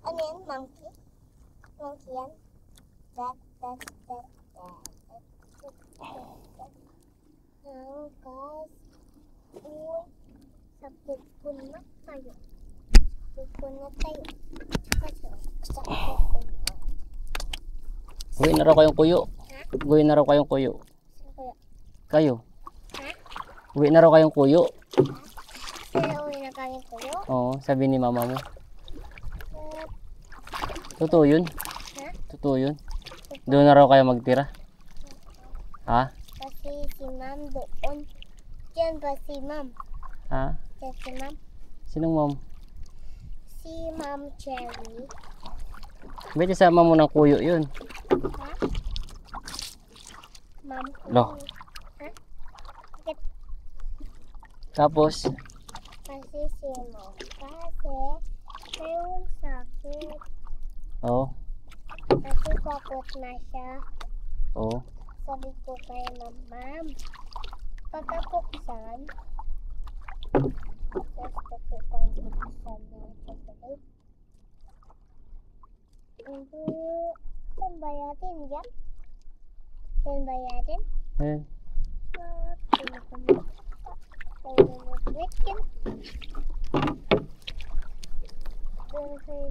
Ano yan? Monkey? Monkey yan? That. Guys. Uy. Sa pupun na tayo. Pupun na tayo. Kasi sa pupun na. Gawin na raw kayong kuyo. Ha? Gawin na raw kayong kuyo. Saan kaya? Kayo. Ha? Gawin na raw kayong kuyo. Saan uwi na kami kuyo? Oo, sabi ni mama mo. Totoo yun. Ha? Totoo yun. Doon na raw kayo magtira. Ha? Kasi si ma'am doon. Diyan ba si ma'am? Ha? Diyan si ma'am? Sinong mom? Si Ma'am Cherry. Ba't isama mo ng kuyo yun? Ha? Ma'am Lo. Ha? Bakit? Tapos, Kasi si ma'am. Kasi mayroon sakit. oo. Kasi papot na siya. Oo. Sabi ko kay ma'am, pagkapuksan, tapos pagkapuksan na chocolate. Hindi, saan ba yatin yan? Saan ba yatin? Eh, Wait yan. Doon kay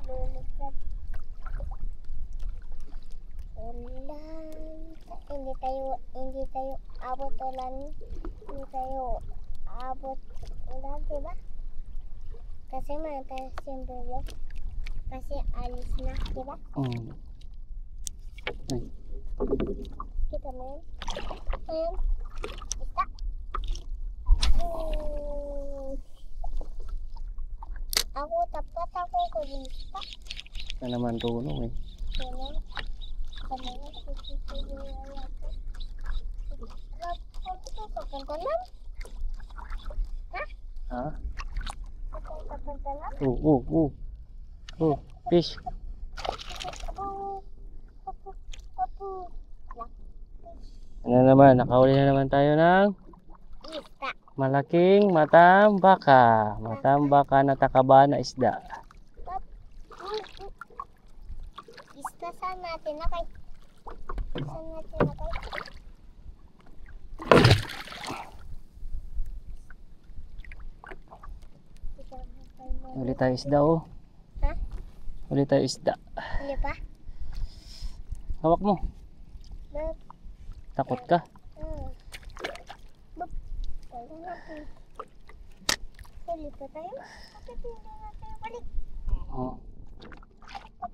lulukat. Ulan. Hindi tayo abot ulan. Hindi tayo abot ulan, diba? Kasi mataas yung bulo. Kasi alis na, diba? Ay. Kita mo yun? Ayan. Kita. Ako tapat ako kulista. Na naman tulong eh. Ganun. Kanina sisipili ako. Papunta lang? Ha? Ha? Papunta lang? Oh, fish. Apo. Ano naman, nakahuli na naman tayo ng Isda. malaking matambaka. Matambaka na takaba na isda. Isda saan natin nakay? Saan natin nakay? Huli tayo isda oh. Ha? Huli tayo isda. Hindi pa? Hawak mo. Bep. Takot ka. Bep. Tayo natin. Huli pa tayo? Bakit hindi na tayo balik? Oh.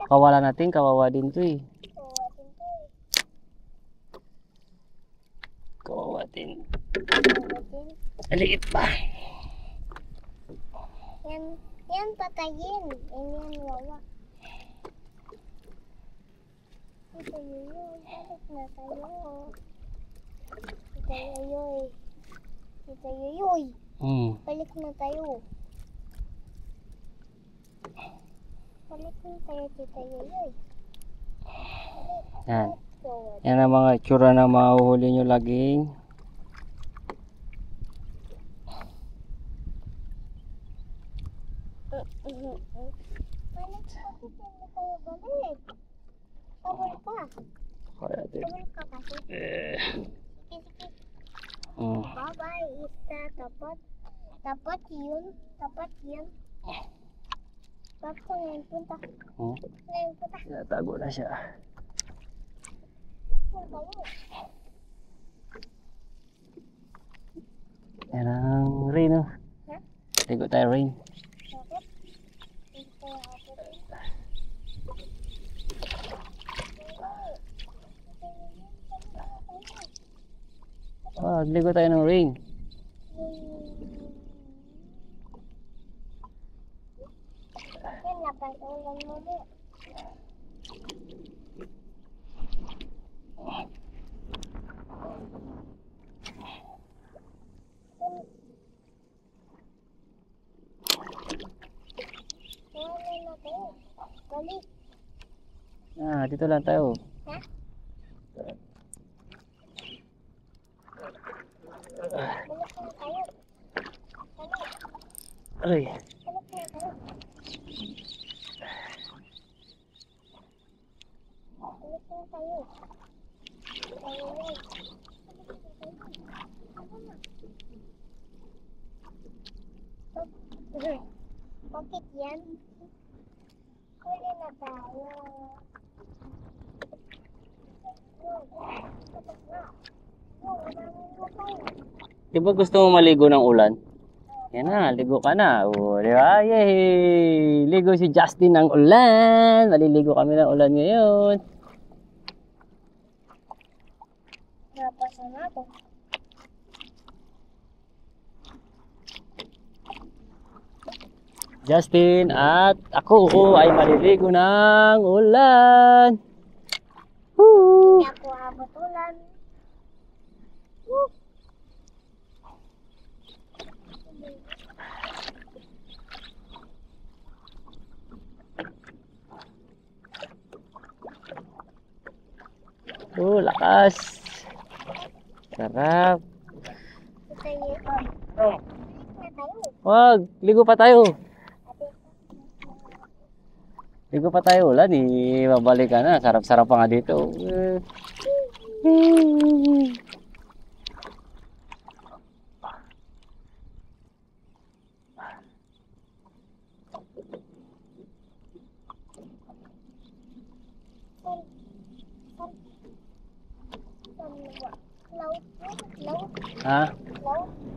Kawala natin, kawawa din to eh. Kawatin to eh. Kawawa din. Kawatin. Aliit pa. Yan patayin. Yan wawa. Ito yoyoy. Balik na tayo. Ito yoyoy. Ito yoyoy. Balik na tayo. Balik na tayo, Tita Yoyoy. Yan. Yan ang mga itsura na mahuhuli nyo laging. Balik pa, Tita, hindi tayo balik. Sabol ka. Kaya din. Sabol ka kasi. Sige. Bye-bye, isa. Tapat yun. Bakit ngayon punta? Ngayon punta. Tinatago na siya. Yan ang rain oh. Ha? Ligo tayo rain. Bakit? Hindi tayo abot. Ligo tayo ng rain. Yan, laban ulan mo mo. Balik. Dito lang tayo. Ha? Balik na tayo. Ay. Balik na tayo. Balik na tayo. Tayo na. Bakit yan? Huli na tayo. Di ba gusto mo maligo ng ulan? Yan na, ligo ka na. O, di ba? Yay! Ligo si Justin ng ulan. Maliligo kami ng ulan ngayon. Napasa na ako. Justin at ako ay maliligo ng ulan. Woo! Hindi ako abot ulan. Lakas. Sarap. Tayo. Oh. Na tayo. Wag, ligo pa tayo. Ligo pa tayo ulan eh. Babalik ka na. Sarap-sarap pa nga dito. Ha?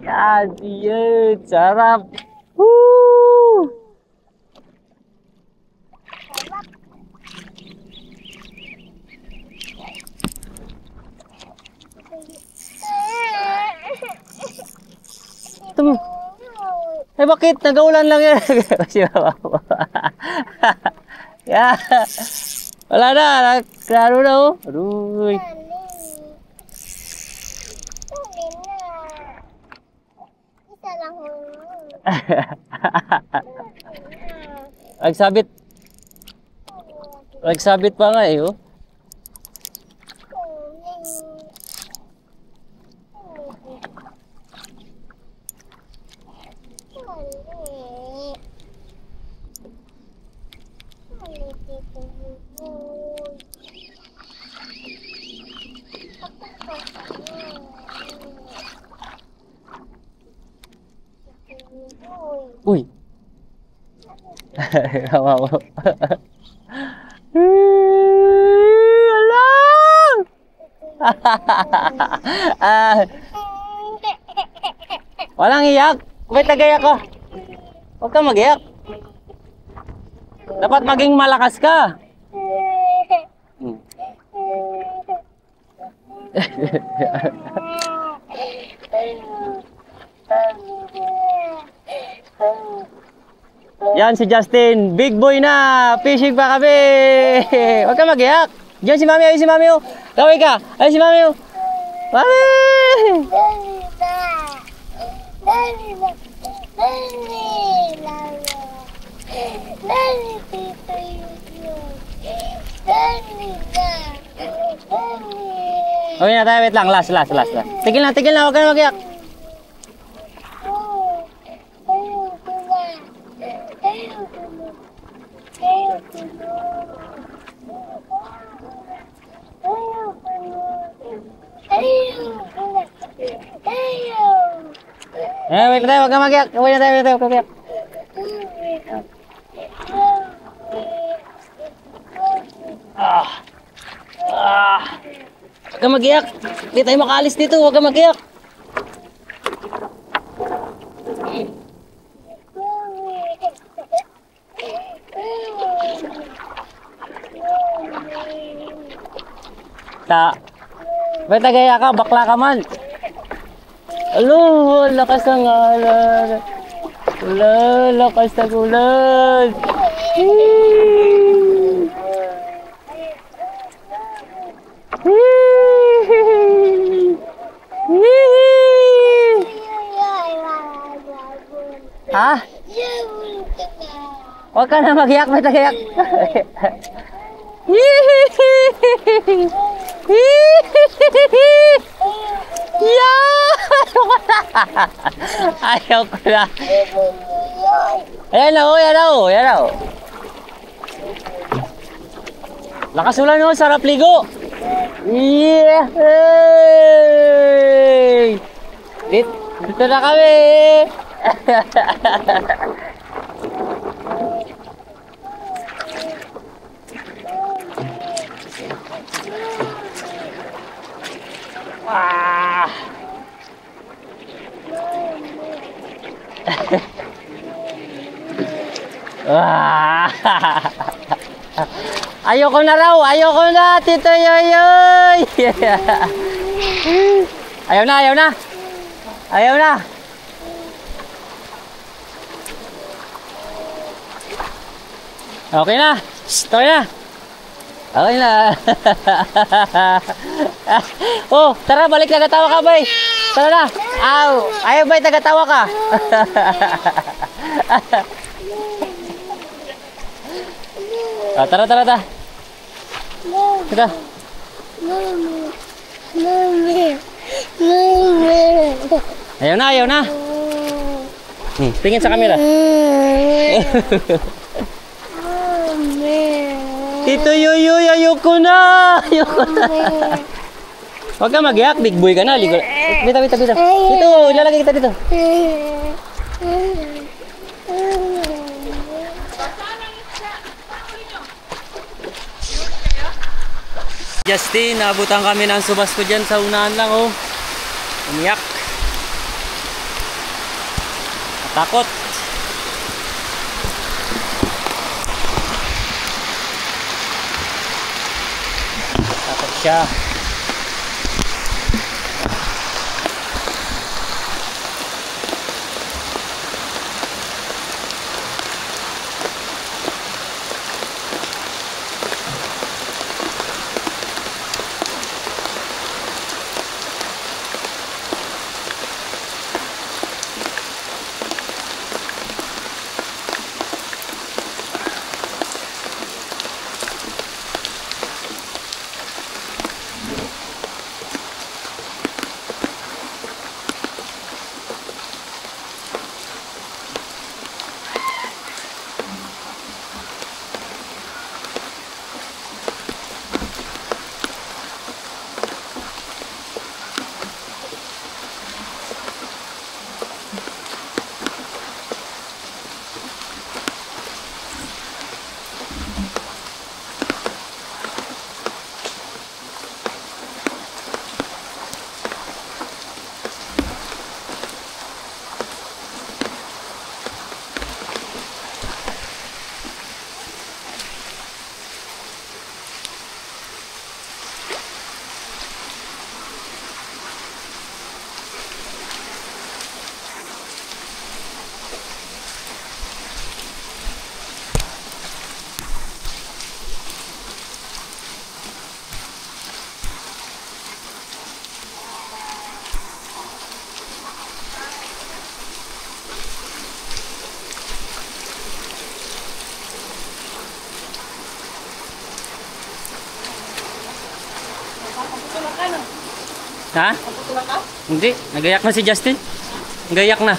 Yan, yun. Sarap. Woo! Ito mo. Eh bakit? Nag-aulan lang yan. Kasi mama. Yeah. Wala na. Klaro na oh. Aruy. Isa lang ho. Nagsabit. Nagsabit pa nga eh oh. Uy. Hawa mo. Alam! Walang iyak. Ba't nag-iyak ka? Huwag ka mag-iyak. Dapat maging malakas ka. Yan si Justin, big boy na. Fishing pa kami. Huwag ka mag-iyak. Diyan si Mami, ayun si Mami oh. Kaway ka. Ayun si Mami oh. Mami! Okay na tayo, wait lang. Last. Tigil na, huwag ka na mag-iyak. Wait na tayo, huwag ka mag-iyak. Huwag na tayo, huwag ka mag-iyak. Huwag ka mag-iyak. Hindi tayo makaalis dito, huwag ka mag-iyak. Ba't nagaya ka? Bakla ka man. Alo, lakas ng alan. Wala, lakas ng ulan. Ha? Huwag ka na mag-iyak, ba't nagaya ka? Yeah! Ayaw ko na. Ayan na, oh, ayan na, oh, ayan na, oh. Lakas ulan, oh, sarap ligo. Yeah! Hey! Dito na kami! Ah! Ah! Ayoko na raw, ayoko na, Tito Yoyoy. Ayaw na, ayaw na. Ayaw na. Okay na. Okay na. Okay na. Oh, tara, balik na, gatawa ka, bay. Tara na. Aw, ayaw bay, tagatawa ka. Ah, tara, tara, tara. Tara. Ayaw na, ayaw na. Tingin sa camera. Tito Yoyoy, ayoko na. Ayoko na. Huwag ka mag-iyak, big boy ka na. Bita, bita, bita. Dito, ilalagay kita dito. Justin, naabutan kami ng subas ko dyan sa unahan lang, oh. Umiyak. Natakot. Takot siya. Ha? Hindi, nagayak na si Justin. Nagayak na.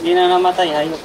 Hindi na namatay, hayop.